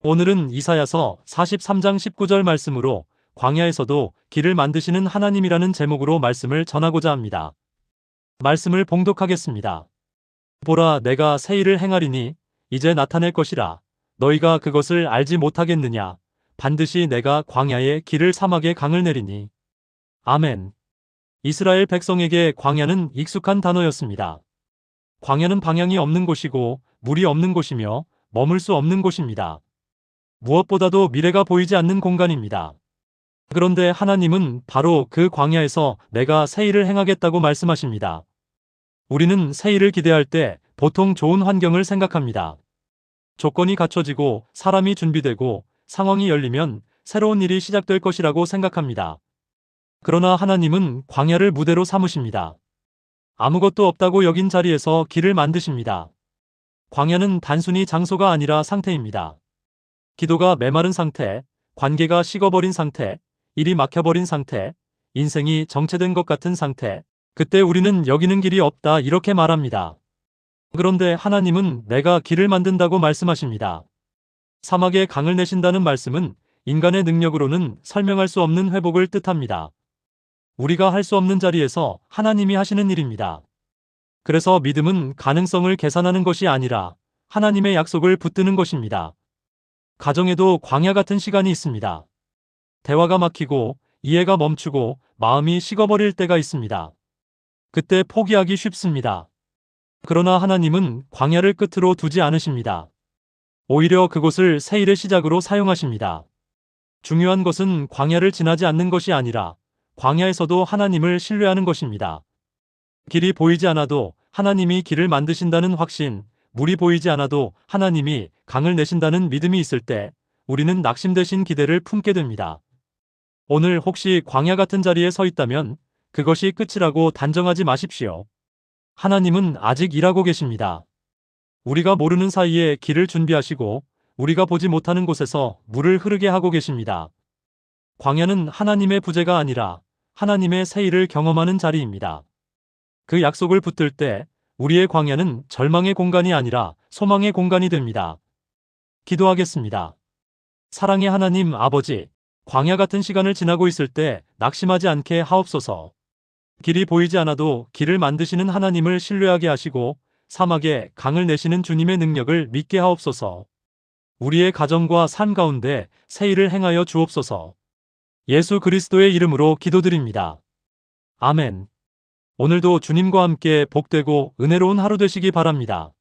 오늘은 이사야서 43장 19절 말씀으로 광야에서도 길을 만드시는 하나님이라는 제목으로 말씀을 전하고자 합니다. 말씀을 봉독하겠습니다. 보라, 내가 새 일을 행하리니 이제 나타낼 것이라. 너희가 그것을 알지 못하겠느냐. 반드시 내가 광야에 길을, 사막에 강을 내리니. 아멘. 이스라엘 백성에게 광야는 익숙한 단어였습니다. 광야는 방향이 없는 곳이고 물이 없는 곳이며 머물 수 없는 곳입니다. 무엇보다도 미래가 보이지 않는 공간입니다. 그런데 하나님은 바로 그 광야에서 내가 새 일을 행하겠다고 말씀하십니다. 우리는 새 일을 기대할 때 보통 좋은 환경을 생각합니다. 조건이 갖춰지고 사람이 준비되고 상황이 열리면 새로운 일이 시작될 것이라고 생각합니다. 그러나 하나님은 광야를 무대로 삼으십니다. 아무것도 없다고 여긴 자리에서 길을 만드십니다. 광야는 단순히 장소가 아니라 상태입니다. 기도가 메마른 상태, 관계가 식어버린 상태, 일이 막혀버린 상태, 인생이 정체된 것 같은 상태, 그때 우리는 여기는 길이 없다 이렇게 말합니다. 그런데 하나님은 내가 길을 만든다고 말씀하십니다. 사막에 강을 내신다는 말씀은 인간의 능력으로는 설명할 수 없는 회복을 뜻합니다. 우리가 할 수 없는 자리에서 하나님이 하시는 일입니다. 그래서 믿음은 가능성을 계산하는 것이 아니라 하나님의 약속을 붙드는 것입니다. 가정에도 광야 같은 시간이 있습니다. 대화가 막히고 이해가 멈추고 마음이 식어버릴 때가 있습니다. 그때 포기하기 쉽습니다. 그러나 하나님은 광야를 끝으로 두지 않으십니다. 오히려 그곳을 새 일의 시작으로 사용하십니다. 중요한 것은 광야를 지나지 않는 것이 아니라 광야에서도 하나님을 신뢰하는 것입니다. 길이 보이지 않아도 하나님이 길을 만드신다는 확신, 물이 보이지 않아도 하나님이 강을 내신다는 믿음이 있을 때 우리는 낙심 대신 기대를 품게 됩니다. 오늘 혹시 광야 같은 자리에 서 있다면 그것이 끝이라고 단정하지 마십시오. 하나님은 아직 일하고 계십니다. 우리가 모르는 사이에 길을 준비하시고 우리가 보지 못하는 곳에서 물을 흐르게 하고 계십니다. 광야는 하나님의 부재가 아니라 하나님의 새 일을 경험하는 자리입니다. 그 약속을 붙들 때 우리의 광야는 절망의 공간이 아니라 소망의 공간이 됩니다. 기도하겠습니다. 사랑의 하나님 아버지, 광야 같은 시간을 지나고 있을 때 낙심하지 않게 하옵소서. 길이 보이지 않아도 길을 만드시는 하나님을 신뢰하게 하시고 사막에 강을 내시는 주님의 능력을 믿게 하옵소서. 우리의 가정과 삶 가운데 새 일을 행하여 주옵소서. 예수 그리스도의 이름으로 기도드립니다. 아멘. 오늘도 주님과 함께 복되고 은혜로운 하루 되시기 바랍니다.